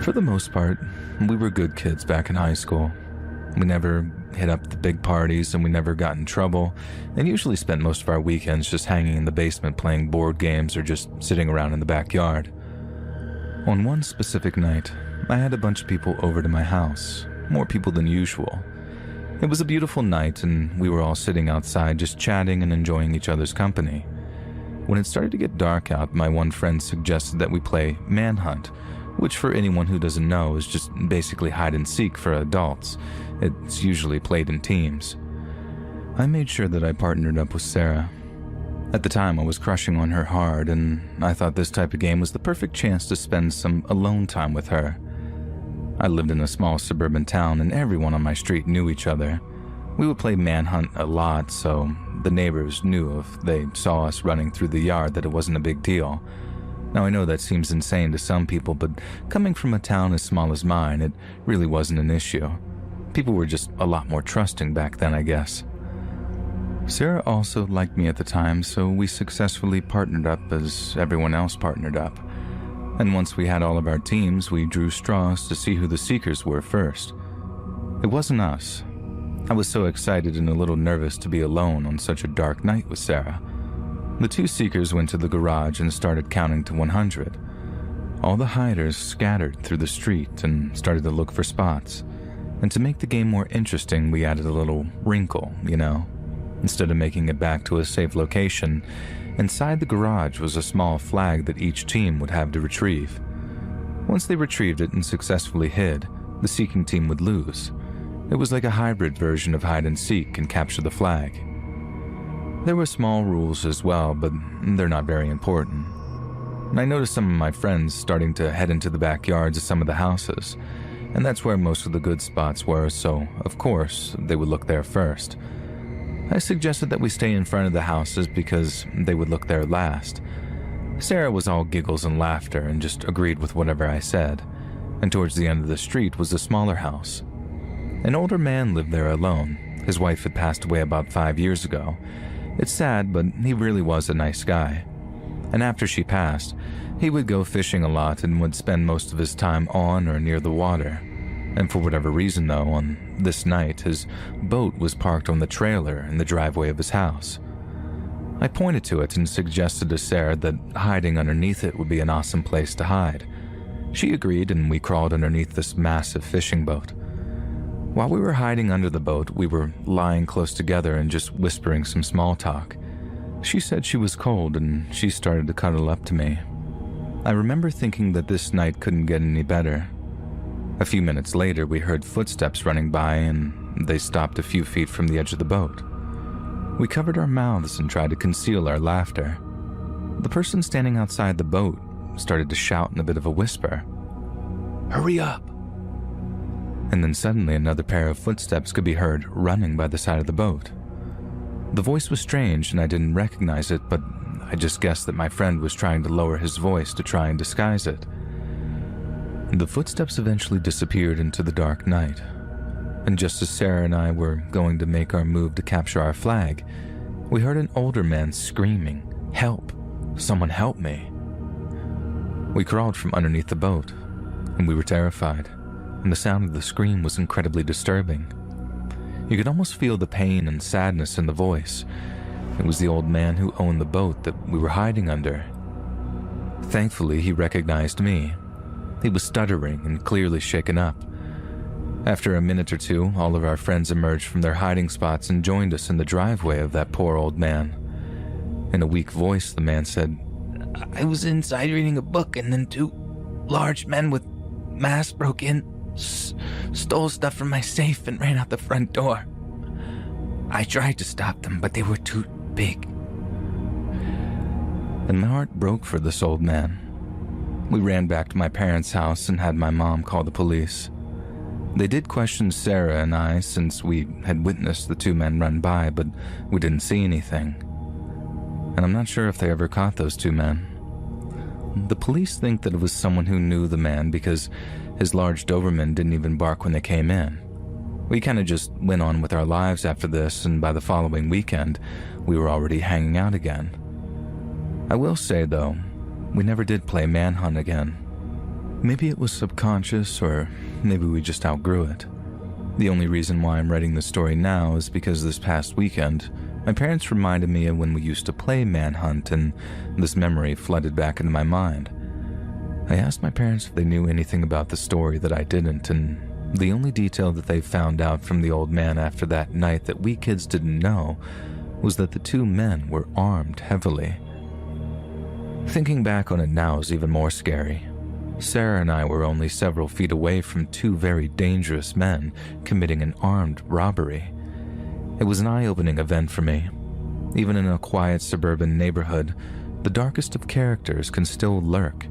For the most part, we were good kids back in high school. We never hit up the big parties and we never got in trouble, and usually spent most of our weekends just hanging in the basement playing board games or just sitting around in the backyard. On one specific night, I had a bunch of people over to my house, more people than usual. It was a beautiful night and we were all sitting outside just chatting and enjoying each other's company. When it started to get dark out, my one friend suggested that we play Manhunt, which for anyone who doesn't know is just basically hide and seek for adults. It's usually played in teams. I made sure that I partnered up with Sarah. At the time, I was crushing on her hard, and I thought this type of game was the perfect chance to spend some alone time with her. I lived in a small suburban town, and everyone on my street knew each other. We would play Manhunt a lot, so the neighbors knew if they saw us running through the yard that it wasn't a big deal. Now, I know that seems insane to some people, but coming from a town as small as mine, it really wasn't an issue. People were just a lot more trusting back then, I guess. Sarah also liked me at the time, so we successfully partnered up as everyone else partnered up. And once we had all of our teams, we drew straws to see who the seekers were first. It wasn't us. I was so excited and a little nervous to be alone on such a dark night with Sarah. The two seekers went to the garage and started counting to 100. All the hiders scattered through the street and started to look for spots. And to make the game more interesting, we added a little wrinkle, you know. Instead of making it back to a safe location, inside the garage was a small flag that each team would have to retrieve. Once they retrieved it and successfully hid, the seeking team would lose. It was like a hybrid version of hide and seek and capture the flag. There were small rules as well, but they're not very important. I noticed some of my friends starting to head into the backyards of some of the houses, and that's where most of the good spots were, so of course they would look there first. I suggested that we stay in front of the houses because they would look there last. Sarah was all giggles and laughter and just agreed with whatever I said, and towards the end of the street was a smaller house. An older man lived there alone. His wife had passed away about 5 years ago. It's sad, but he really was a nice guy. And after she passed, he would go fishing a lot and would spend most of his time on or near the water. And for whatever reason though, on this night, his boat was parked on the trailer in the driveway of his house. I pointed to it and suggested to Sarah that hiding underneath it would be an awesome place to hide. She agreed and we crawled underneath this massive fishing boat. While we were hiding under the boat, we were lying close together and just whispering some small talk. She said she was cold and she started to cuddle up to me. I remember thinking that this night couldn't get any better. A few minutes later, we heard footsteps running by and they stopped a few feet from the edge of the boat. We covered our mouths and tried to conceal our laughter. The person standing outside the boat started to shout in a bit of a whisper, "Hurry up!" And then suddenly another pair of footsteps could be heard running by the side of the boat. The voice was strange and I didn't recognize it, but I just guessed that my friend was trying to lower his voice to try and disguise it. The footsteps eventually disappeared into the dark night, and just as Sarah and I were going to make our move to capture our flag, we heard an older man screaming, "Help! Someone help me!" We crawled from underneath the boat, and we were terrified, and the sound of the scream was incredibly disturbing. You could almost feel the pain and sadness in the voice. It was the old man who owned the boat that we were hiding under. Thankfully, he recognized me. He was stuttering and clearly shaken up. After a minute or two, all of our friends emerged from their hiding spots and joined us in the driveway of that poor old man. In a weak voice, the man said, "I was inside reading a book and then two large men with masks broke in, stole stuff from my safe and ran out the front door. I tried to stop them, but they were too big." And my heart broke for this old man. We ran back to my parents' house and had my mom call the police. They did question Sarah and I since we had witnessed the two men run by, but we didn't see anything. And I'm not sure if they ever caught those two men. The police think that it was someone who knew the man because his large Doberman didn't even bark when they came in. We kind of just went on with our lives after this, and by the following weekend, we were already hanging out again. I will say, though, we never did play Manhunt again. Maybe it was subconscious, or maybe we just outgrew it. The only reason why I'm writing this story now is because this past weekend, my parents reminded me of when we used to play Manhunt, and this memory flooded back into my mind. I asked my parents if they knew anything about the story that I didn't, and the only detail that they found out from the old man after that night that we kids didn't know was that the two men were armed heavily. Thinking back on it now is even more scary. Sarah and I were only several feet away from two very dangerous men committing an armed robbery. It was an eye-opening event for me. Even in a quiet suburban neighborhood, the darkest of characters can still lurk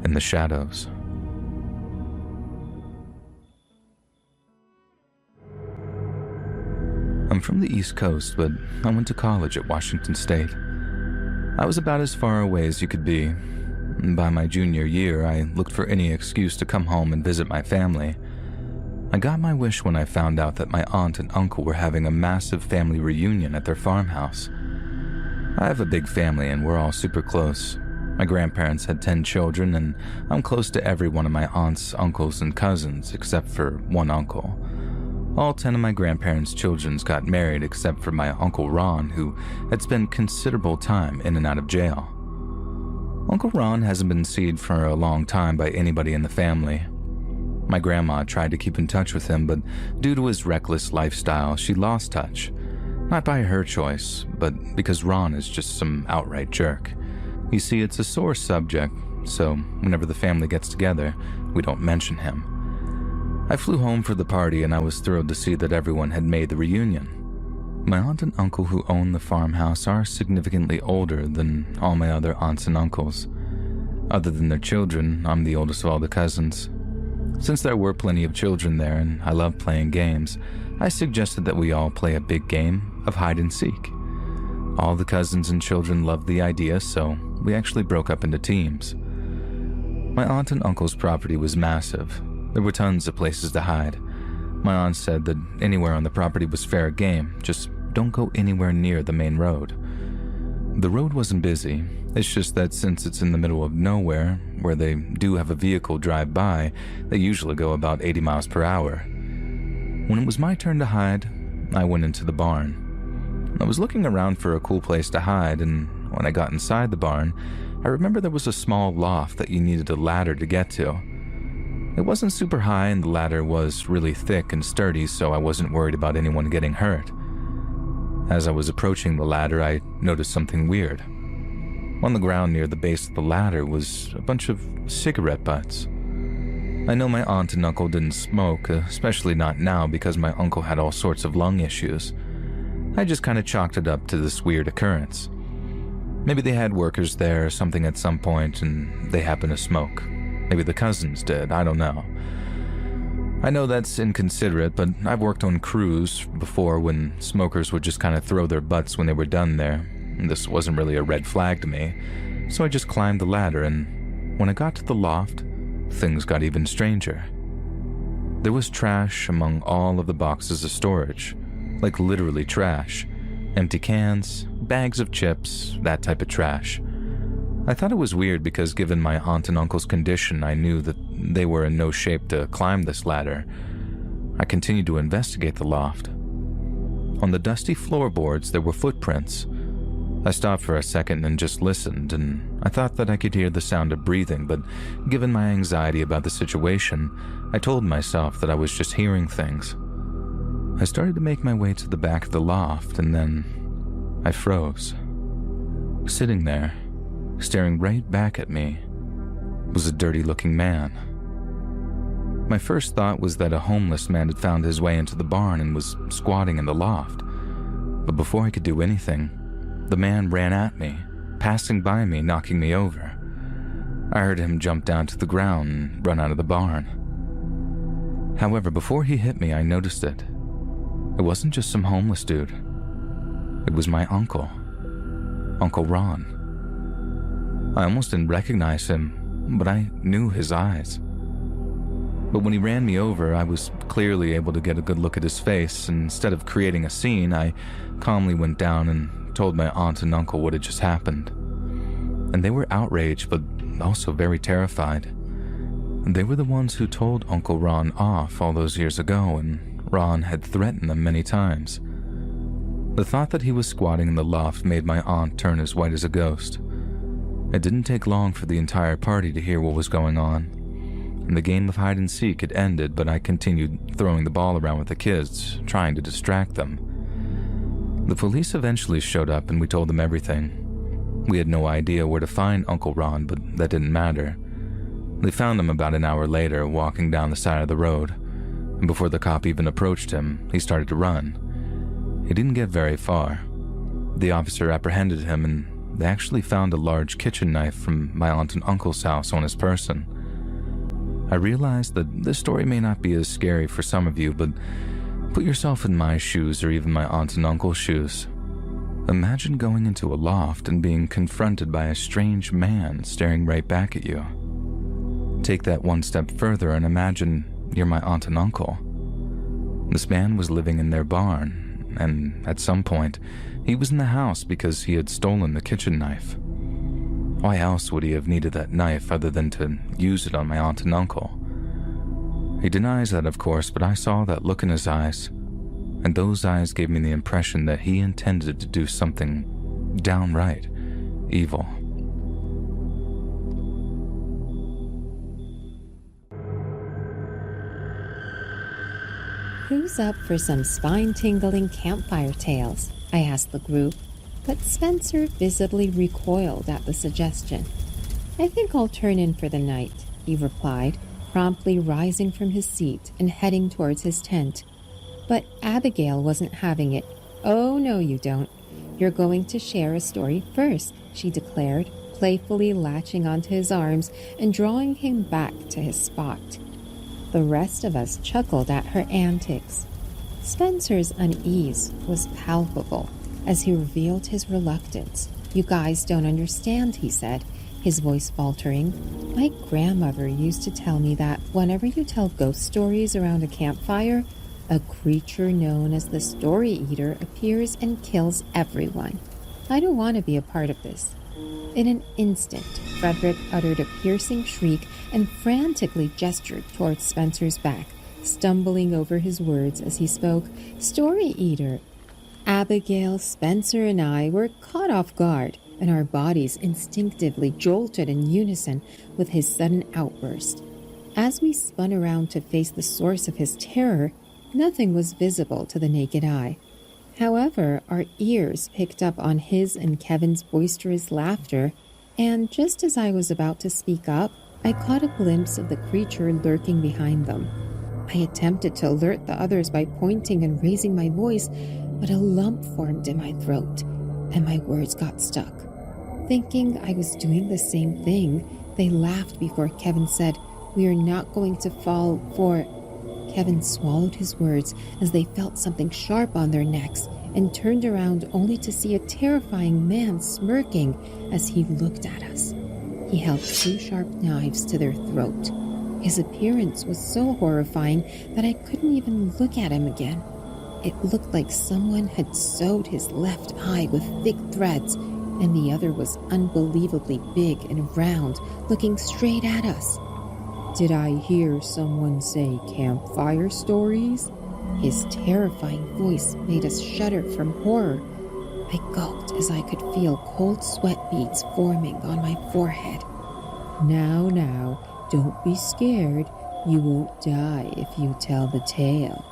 in the shadows. I'm from the East Coast, but I went to college at Washington State. I was about as far away as you could be. By my junior year, I looked for any excuse to come home and visit my family. I got my wish when I found out that my aunt and uncle were having a massive family reunion at their farmhouse. I have a big family and we're all super close. My grandparents had 10 children, and I'm close to every one of my aunts, uncles, and cousins except for one uncle. All 10 of my grandparents' children got married except for my Uncle Ron, who had spent considerable time in and out of jail. Uncle Ron hasn't been seen for a long time by anybody in the family. My grandma tried to keep in touch with him, but due to his reckless lifestyle, she lost touch. Not by her choice, but because Ron is just some outright jerk. You see, it's a sore subject, so whenever the family gets together, we don't mention him. I flew home for the party and I was thrilled to see that everyone had made the reunion. My aunt and uncle who own the farmhouse are significantly older than all my other aunts and uncles. Other than their children, I'm the oldest of all the cousins. Since there were plenty of children there and I love playing games, I suggested that we all play a big game of hide and seek. All the cousins and children loved the idea, so we actually broke up into teams. My aunt and uncle's property was massive. There were tons of places to hide. My aunt said that anywhere on the property was fair game, just don't go anywhere near the main road. The road wasn't busy, it's just that since it's in the middle of nowhere, where they do have a vehicle drive by, they usually go about 80 miles per hour. When it was my turn to hide, I went into the barn. I was looking around for a cool place to hide, and when I got inside the barn, I remember there was a small loft that you needed a ladder to get to. It wasn't super high and the ladder was really thick and sturdy, so I wasn't worried about anyone getting hurt. As I was approaching the ladder, I noticed something weird. On the ground near the base of the ladder was a bunch of cigarette butts. I know my aunt and uncle didn't smoke, especially not now because my uncle had all sorts of lung issues. I just kind of chalked it up to this weird occurrence. Maybe they had workers there or something at some point and they happened to smoke. Maybe the cousins did, I don't know. I know that's inconsiderate, but I've worked on crews before when smokers would just kind of throw their butts when they were done there. This wasn't really a red flag to me, so I just climbed the ladder, and when I got to the loft, things got even stranger. There was trash among all of the boxes of storage, like literally trash. Empty cans, bags of chips, that type of trash. I thought it was weird because given my aunt and uncle's condition, I knew that they were in no shape to climb this ladder. I continued to investigate the loft. On the dusty floorboards, there were footprints. I stopped for a second and just listened, and I thought that I could hear the sound of breathing, but given my anxiety about the situation, I told myself that I was just hearing things. I started to make my way to the back of the loft, and then I froze. Sitting there, staring right back at me, was a dirty-looking man. My first thought was that a homeless man had found his way into the barn and was squatting in the loft. But before I could do anything, the man ran at me, passing by me, knocking me over. I heard him jump down to the ground and run out of the barn. However, before he hit me, I noticed it. It wasn't just some homeless dude. It was my uncle, Uncle Ron. I almost didn't recognize him, but I knew his eyes. But when he ran me over, I was clearly able to get a good look at his face, and instead of creating a scene, I calmly went down and told my aunt and uncle what had just happened. And they were outraged, but also very terrified. They were the ones who told Uncle Ron off all those years ago, and Ron had threatened them many times. The thought that he was squatting in the loft made my aunt turn as white as a ghost. It didn't take long for the entire party to hear what was going on, and the game of hide and seek had ended, but I continued throwing the ball around with the kids, trying to distract them. The police eventually showed up and we told them everything. We had no idea where to find Uncle Ron, but that didn't matter. They found him about an hour later, walking down the side of the road, and before the cop even approached him, he started to run. He didn't get very far. The officer apprehended him, and they actually found a large kitchen knife from my aunt and uncle's house on his person. I realized that this story may not be as scary for some of you, but put yourself in my shoes or even my aunt and uncle's shoes. Imagine going into a loft and being confronted by a strange man staring right back at you. Take that one step further and imagine you're my aunt and uncle. This man was living in their barn, and at some point, he was in the house because he had stolen the kitchen knife. Why else would he have needed that knife other than to use it on my aunt and uncle? He denies that, of course, but I saw that look in his eyes, and those eyes gave me the impression that he intended to do something downright evil. Who's up for some spine-tingling campfire tales? I asked the group, but Spencer visibly recoiled at the suggestion. I think I'll turn in for the night, he replied, promptly rising from his seat and heading towards his tent. But Abigail wasn't having it. Oh, no, you don't. You're going to share a story first, she declared, playfully latching onto his arms and drawing him back to his spot. The rest of us chuckled at her antics. Spencer's unease was palpable as he revealed his reluctance. You guys don't understand, he said, his voice faltering. My grandmother used to tell me that whenever you tell ghost stories around a campfire, a creature known as the Story Eater appears and kills everyone. I don't want to be a part of this. In an instant, Frederick uttered a piercing shriek and frantically gestured towards Spencer's back, stumbling over his words as he spoke. Story Eater. Abigail, Spencer, and I were caught off guard, and our bodies instinctively jolted in unison with his sudden outburst. As we spun around to face the source of his terror, nothing was visible to the naked eye. However, our ears picked up on his and Kevin's boisterous laughter, and just as I was about to speak up, I caught a glimpse of the creature lurking behind them. I attempted to alert the others by pointing and raising my voice, but a lump formed in my throat, and my words got stuck. Thinking I was doing the same thing, they laughed before Kevin said, "We are not going to fall for..." Kevin swallowed his words as they felt something sharp on their necks and turned around only to see a terrifying man smirking as he looked at us. He held 2 sharp knives to their throat. His appearance was so horrifying that I couldn't even look at him again. It looked like someone had sewed his left eye with thick threads, and the other was unbelievably big and round, looking straight at us. Did I hear someone say campfire stories? His terrifying voice made us shudder from horror. I gulped as I could feel cold sweat beads forming on my forehead. Now, don't be scared. You won't die if you tell the tale.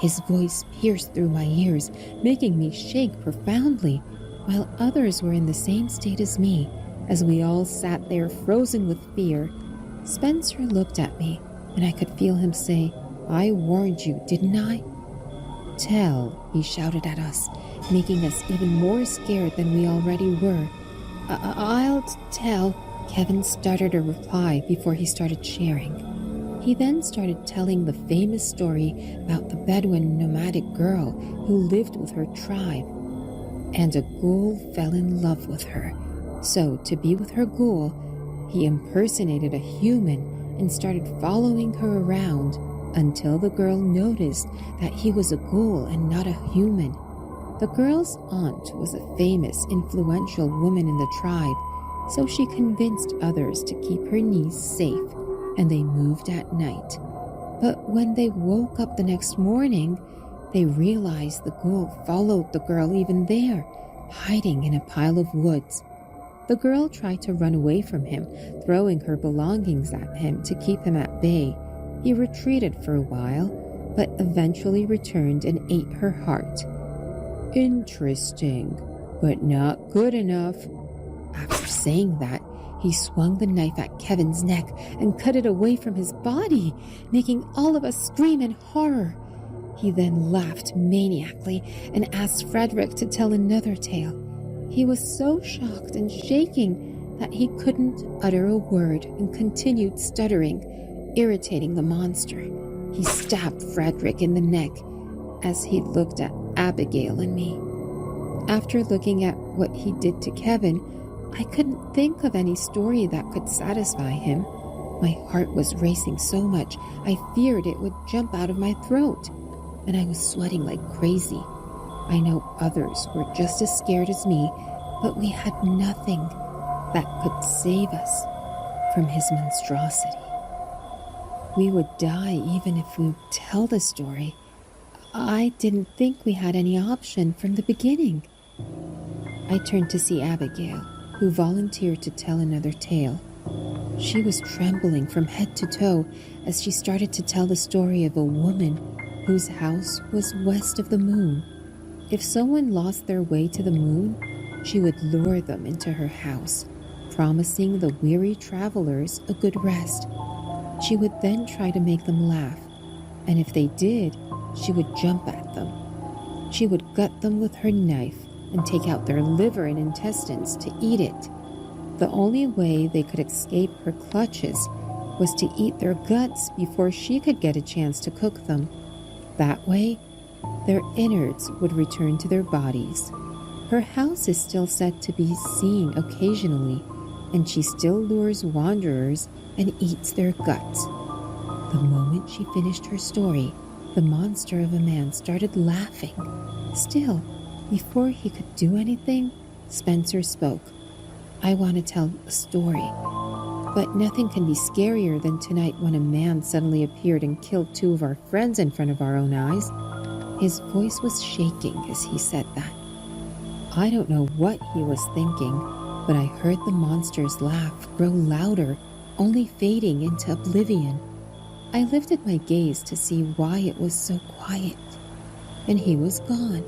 His voice pierced through my ears, making me shake profoundly, while others were in the same state as me, as we all sat there frozen with fear. Spencer looked at me, and I could feel him say, "I warned you, didn't I?" "Tell," he shouted at us, making us even more scared than we already were. I'll tell," Kevin stuttered a reply before he started sharing. He then started telling the famous story about the Bedouin nomadic girl who lived with her tribe, and a ghoul fell in love with her. So, to be with her ghoul, he impersonated a human and started following her around until the girl noticed that he was a ghoul and not a human. The girl's aunt was a famous, influential woman in the tribe, so she convinced others to keep her niece safe and they moved at night. But when they woke up the next morning, they realized the ghoul followed the girl even there, hiding in a pile of woods. The girl tried to run away from him, throwing her belongings at him to keep him at bay. He retreated for a while, but eventually returned and ate her heart. Interesting, but not good enough. After saying that, he swung the knife at Kevin's neck and cut it away from his body, making all of us scream in horror. He then laughed maniacally and asked Frederick to tell another tale. He was so shocked and shaking that he couldn't utter a word and continued stuttering, irritating the monster. He stabbed Frederick in the neck as he looked at Abigail and me. After looking at what he did to Kevin, I couldn't think of any story that could satisfy him. My heart was racing so much I feared it would jump out of my throat, and I was sweating like crazy. I know others were just as scared as me, but we had nothing that could save us from his monstrosity. We would die even if we tell the story. I didn't think we had any option from the beginning. I turned to see Abigail, who volunteered to tell another tale. She was trembling from head to toe as she started to tell the story of a woman whose house was west of the moon. If someone lost their way to the moon, she would lure them into her house, promising the weary travelers a good rest. She would then try to make them laugh, and if they did, she would jump at them. She would gut them with her knife and take out their liver and intestines to eat it. The only way they could escape her clutches was to eat their guts before she could get a chance to cook them. That way, their innards would return to their bodies. Her house is still said to be seen occasionally, and she still lures wanderers and eats their guts. The moment she finished her story, the monster of a man started laughing. Still, before he could do anything, Spencer spoke. I want to tell a story, but nothing can be scarier than tonight when a man suddenly appeared and killed 2 of our friends in front of our own eyes. His voice was shaking as he said that. I don't know what he was thinking, but I heard the monster's laugh grow louder, only fading into oblivion. I lifted my gaze to see why it was so quiet, and he was gone.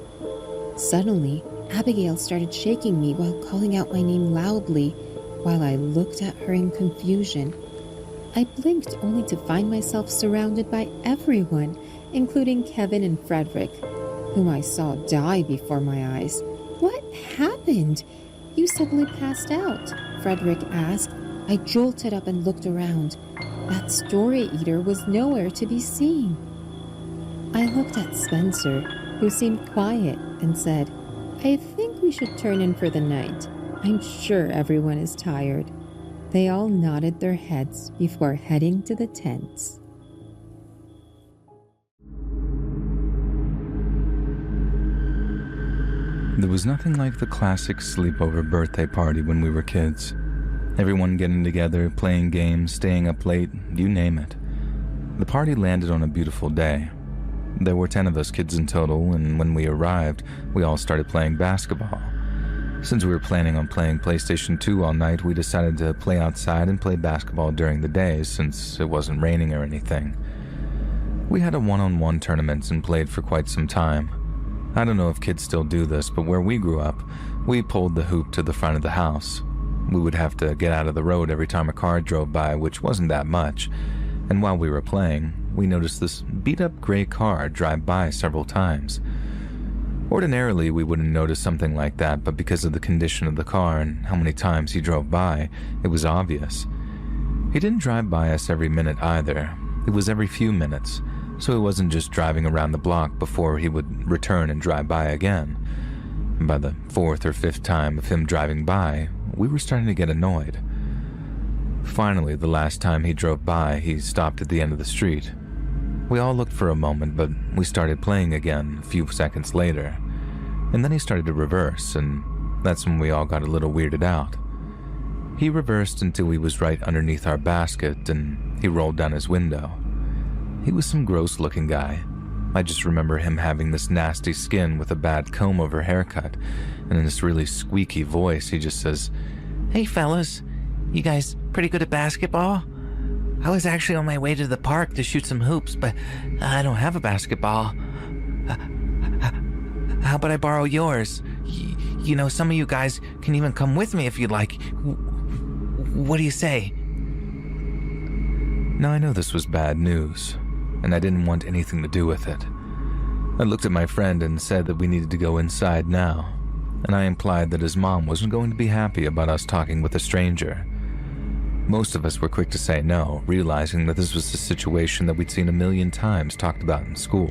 Suddenly, Abigail started shaking me while calling out my name loudly while I looked at her in confusion. I blinked only to find myself surrounded by everyone, including Kevin and Frederick, whom I saw die before my eyes. What happened? You suddenly passed out, Frederick asked. I jolted up and looked around. That story eater was nowhere to be seen. I looked at Spencer, who seemed quiet, and said, I think we should turn in for the night. I'm sure everyone is tired. They all nodded their heads before heading to the tents. There was nothing like the classic sleepover birthday party when we were kids. Everyone getting together, playing games, staying up late, you name it. The party landed on a beautiful day. There were 10 of us kids in total, and when we arrived, we all started playing basketball. Since we were planning on playing PlayStation 2 all night, we decided to play outside and play basketball during the day since it wasn't raining or anything. We had a one-on-one tournament and played for quite some time. I don't know if kids still do this, but where we grew up, we pulled the hoop to the front of the house. We would have to get out of the road every time a car drove by, which wasn't that much. And while we were playing, we noticed this beat-up gray car drive by several times. Ordinarily, we wouldn't notice something like that, but because of the condition of the car and how many times he drove by, it was obvious. He didn't drive by us every minute either. It was every few minutes, so he wasn't just driving around the block before he would return and drive by again. And by the 4th or 5th time of him driving by, we were starting to get annoyed. Finally, the last time he drove by, he stopped at the end of the street. We all looked for a moment, but we started playing again a few seconds later. And then he started to reverse, and that's when we all got a little weirded out. He reversed until he was right underneath our basket, and he rolled down his window. He was some gross-looking guy. I just remember him having this nasty skin with a bad comb-over haircut, and in this really squeaky voice, he just says, "Hey fellas, you guys pretty good at basketball? I was actually on my way to the park to shoot some hoops, but I don't have a basketball. How about I borrow yours? You know, some of you guys can even come with me if you'd like. What do you say?" Now I know this was bad news, and I didn't want anything to do with it. I looked at my friend and said that we needed to go inside now, and I implied that his mom wasn't going to be happy about us talking with a stranger. Most of us were quick to say no, realizing that this was a situation that we'd seen a million times talked about in school.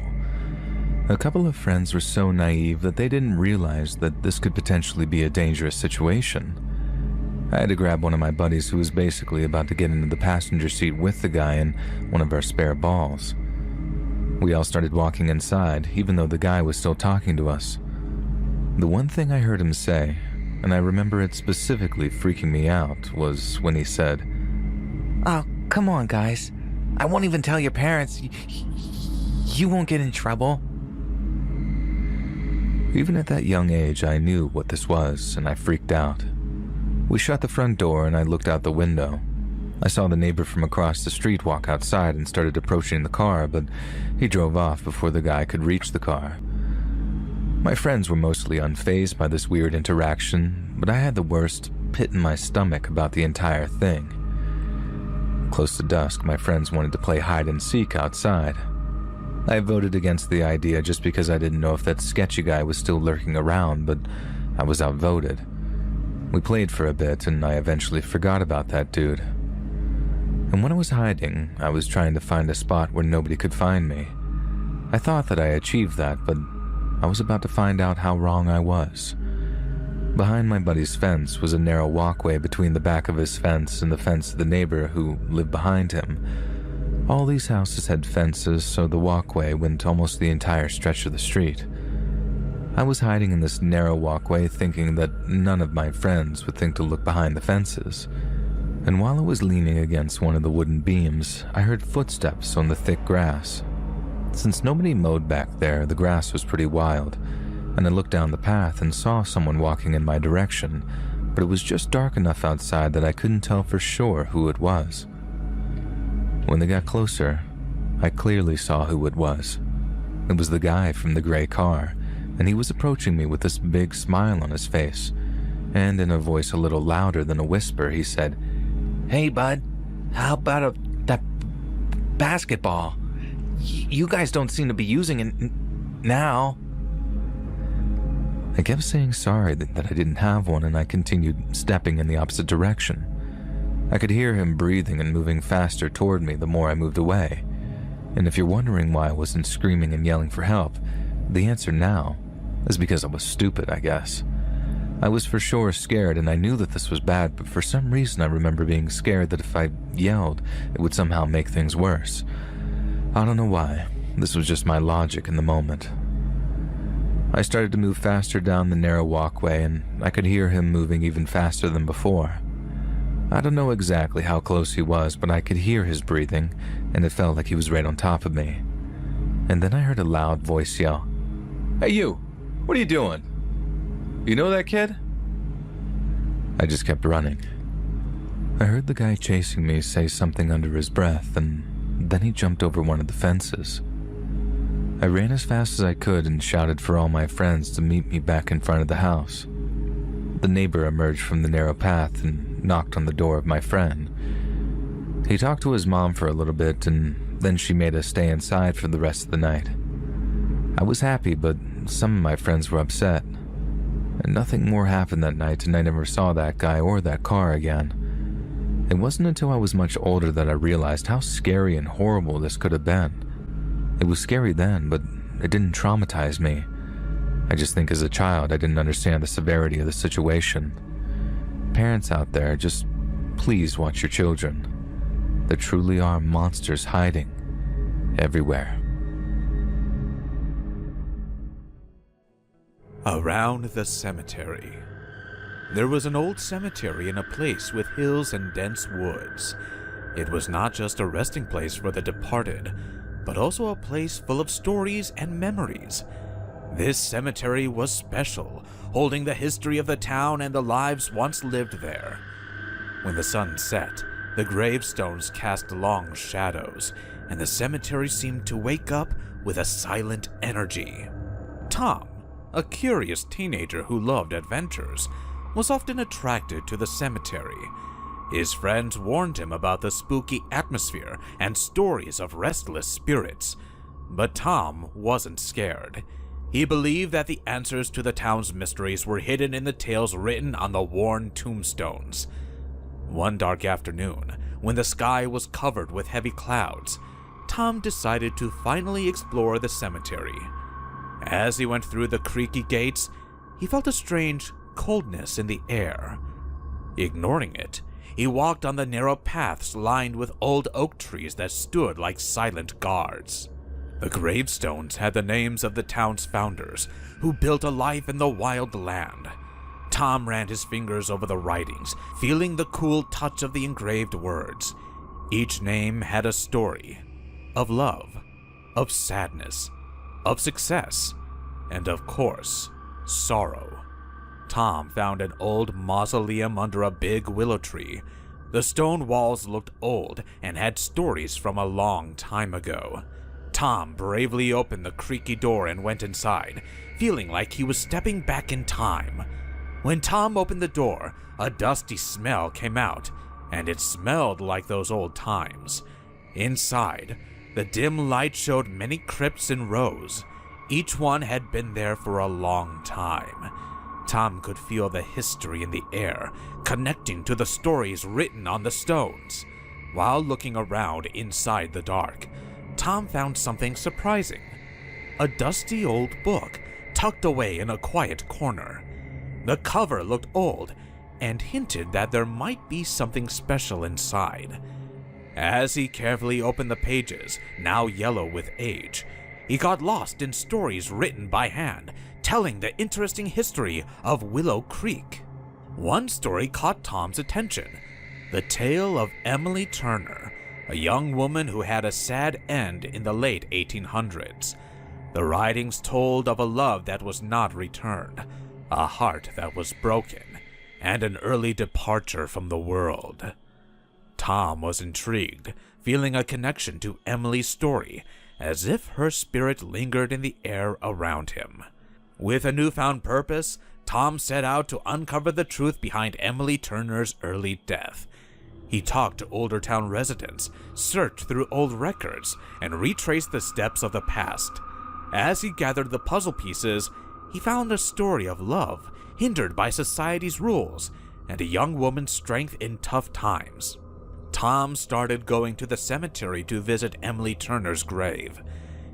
A couple of friends were so naive that they didn't realize that this could potentially be a dangerous situation. I had to grab one of my buddies who was basically about to get into the passenger seat with the guy and one of our spare balls. We all started walking inside, even though the guy was still talking to us. The one thing I heard him say, and I remember it specifically freaking me out, was when he said, "Oh, come on, guys. I won't even tell your parents. You won't get in trouble." Even at that young age, I knew what this was, and I freaked out. We shut the front door, and I looked out the window. I saw the neighbor from across the street walk outside and started approaching the car, but he drove off before the guy could reach the car. My friends were mostly unfazed by this weird interaction, but I had the worst pit in my stomach about the entire thing. Close to dusk, my friends wanted to play hide and seek outside. I voted against the idea just because I didn't know if that sketchy guy was still lurking around, but I was outvoted. We played for a bit, and I eventually forgot about that dude. And when I was hiding, I was trying to find a spot where nobody could find me. I thought that I achieved that, but I was about to find out how wrong I was. Behind my buddy's fence was a narrow walkway between the back of his fence and the fence of the neighbor who lived behind him. All these houses had fences, so the walkway went almost the entire stretch of the street. I was hiding in this narrow walkway thinking that none of my friends would think to look behind the fences. And while I was leaning against one of the wooden beams, I heard footsteps on the thick grass. Since nobody mowed back there, the grass was pretty wild, and I looked down the path and saw someone walking in my direction, but it was just dark enough outside that I couldn't tell for sure who it was. When they got closer, I clearly saw who it was. It was the guy from the gray car, and he was approaching me with this big smile on his face, and in a voice a little louder than a whisper, he said, "Hey bud, how about that basketball? You guys don't seem to be using it now." I kept saying sorry that I didn't have one, and I continued stepping in the opposite direction. I could hear him breathing and moving faster toward me the more I moved away. And if you're wondering why I wasn't screaming and yelling for help, the answer now is because I was stupid, I guess. I was for sure scared, and I knew that this was bad, but for some reason I remember being scared that if I yelled, it would somehow make things worse. I don't know why. This was just my logic in the moment. I started to move faster down the narrow walkway, and I could hear him moving even faster than before. I don't know exactly how close he was, but I could hear his breathing, and it felt like he was right on top of me. And then I heard a loud voice yell, "Hey you, what are you doing? You know that kid?" I just kept running. I heard the guy chasing me say something under his breath, and then he jumped over one of the fences. I ran as fast as I could and shouted for all my friends to meet me back in front of the house. The neighbor emerged from the narrow path and knocked on the door of my friend. He talked to his mom for a little bit, and then she made us stay inside for the rest of the night. I was happy, but some of my friends were upset. And nothing more happened that night, and I never saw that guy or that car again. It wasn't until I was much older that I realized how scary and horrible this could have been. It was scary then, but it didn't traumatize me. I just think as a child I didn't understand the severity of the situation. Parents out there, just please watch your children. There truly are monsters hiding everywhere. Around the cemetery. There was an old cemetery in a place with hills and dense woods. It was not just a resting place for the departed, but also a place full of stories and memories. This cemetery was special, holding the history of the town and the lives once lived there. When the sun set, the gravestones cast long shadows, and the cemetery seemed to wake up with a silent energy. Tom, a curious teenager who loved adventures, was often attracted to the cemetery. His friends warned him about the spooky atmosphere and stories of restless spirits, but Tom wasn't scared. He believed that the answers to the town's mysteries were hidden in the tales written on the worn tombstones. One dark afternoon, when the sky was covered with heavy clouds, Tom decided to finally explore the cemetery. As he went through the creaky gates, he felt a strange coldness in the air. Ignoring it, he walked on the narrow paths lined with old oak trees that stood like silent guards. The gravestones had the names of the town's founders, who built a life in the wild land. Tom ran his fingers over the writings, feeling the cool touch of the engraved words. Each name had a story of love, of sadness, of success, and of course, sorrow. Tom found an old mausoleum under a big willow tree. The stone walls looked old and had stories from a long time ago. Tom bravely opened the creaky door and went inside, feeling like he was stepping back in time. When Tom opened the door, a dusty smell came out, and it smelled like those old times. Inside, the dim light showed many crypts in rows. Each one had been there for a long time. Tom could feel the history in the air, connecting to the stories written on the stones. While looking around inside the dark, Tom found something surprising. A dusty old book tucked away in a quiet corner. The cover looked old and hinted that there might be something special inside. As he carefully opened the pages, now yellow with age, he got lost in stories written by hand, telling the interesting history of Willow Creek. One story caught Tom's attention: the tale of Emily Turner, a young woman who had a sad end in the late 1800s. The writings told of a love that was not returned, a heart that was broken, and an early departure from the world. Tom was intrigued, feeling a connection to Emily's story, as if her spirit lingered in the air around him. With a newfound purpose, Tom set out to uncover the truth behind Emily Turner's early death. He talked to older town residents, searched through old records, and retraced the steps of the past. As he gathered the puzzle pieces, he found a story of love hindered by society's rules and a young woman's strength in tough times. Tom started going to the cemetery to visit Emily Turner's grave.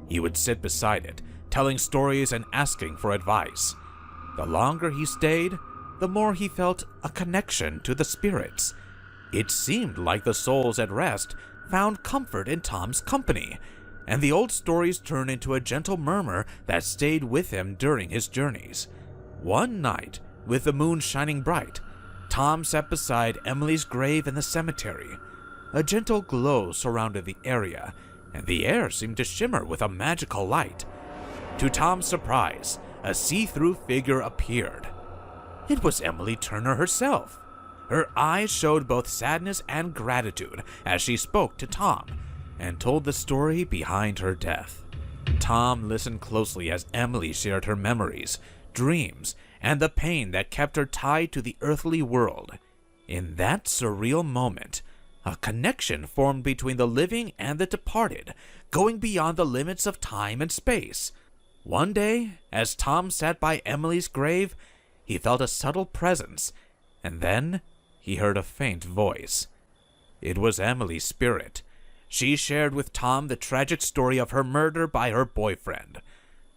He would sit beside it, telling stories and asking for advice. The longer he stayed, the more he felt a connection to the spirits. It seemed like the souls at rest found comfort in Tom's company, and the old stories turned into a gentle murmur that stayed with him during his journeys. One night, with the moon shining bright, Tom sat beside Emily's grave in the cemetery. A gentle glow surrounded the area, and the air seemed to shimmer with a magical light. To Tom's surprise, a see-through figure appeared. It was Emily Turner herself. Her eyes showed both sadness and gratitude as she spoke to Tom and told the story behind her death. Tom listened closely as Emily shared her memories, dreams, and the pain that kept her tied to the earthly world. In that surreal moment, a connection formed between the living and the departed, going beyond the limits of time and space. One day, as Tom sat by Emily's grave, he felt a subtle presence, and then he heard a faint voice. It was Emily's spirit. She shared with Tom the tragic story of her murder by her boyfriend.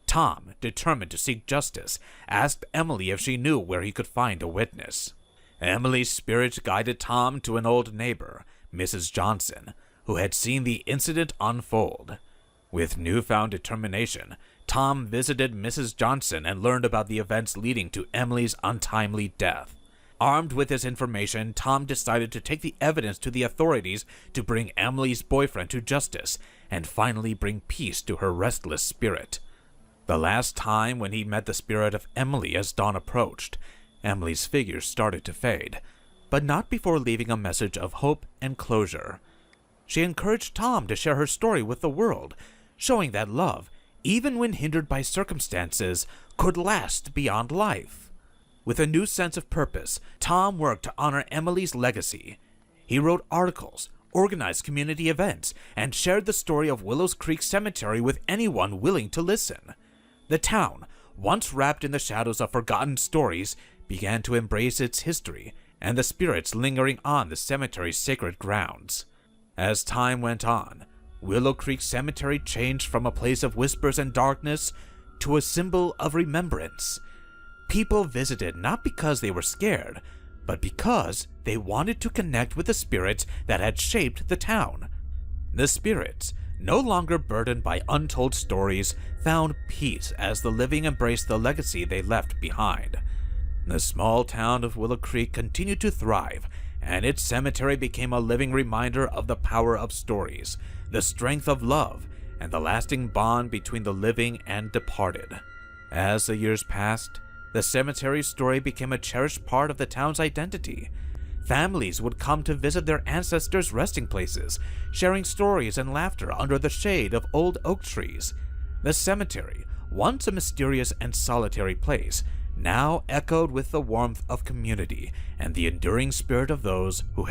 Tom, determined to seek justice, asked Emily if she knew where he could find a witness. Emily's spirit guided Tom to an old neighbor, Mrs. Johnson, who had seen the incident unfold. With newfound determination, Tom visited Mrs. Johnson and learned about the events leading to Emily's untimely death. Armed with this information, Tom decided to take the evidence to the authorities to bring Emily's boyfriend to justice and finally bring peace to her restless spirit. The last time when he met the spirit of Emily as dawn approached, Emily's figure started to fade, but not before leaving a message of hope and closure. She encouraged Tom to share her story with the world, showing that love, even when hindered by circumstances, could last beyond life. With a new sense of purpose, Tom worked to honor Emily's legacy. He wrote articles, organized community events, and shared the story of Willows Creek Cemetery with anyone willing to listen. The town, once wrapped in the shadows of forgotten stories, began to embrace its history and the spirits lingering on the cemetery's sacred grounds. As time went on, Willow Creek Cemetery changed from a place of whispers and darkness to a symbol of remembrance. People visited not because they were scared, but because they wanted to connect with the spirits that had shaped the town. The spirits, no longer burdened by untold stories, found peace as the living embraced the legacy they left behind. The small town of Willow Creek continued to thrive, and its cemetery became a living reminder of the power of stories, the strength of love, and the lasting bond between the living and departed. As the years passed, the cemetery's story became a cherished part of the town's identity. Families would come to visit their ancestors' resting places, sharing stories and laughter under the shade of old oak trees. The cemetery, once a mysterious and solitary place, now echoed with the warmth of community and the enduring spirit of those who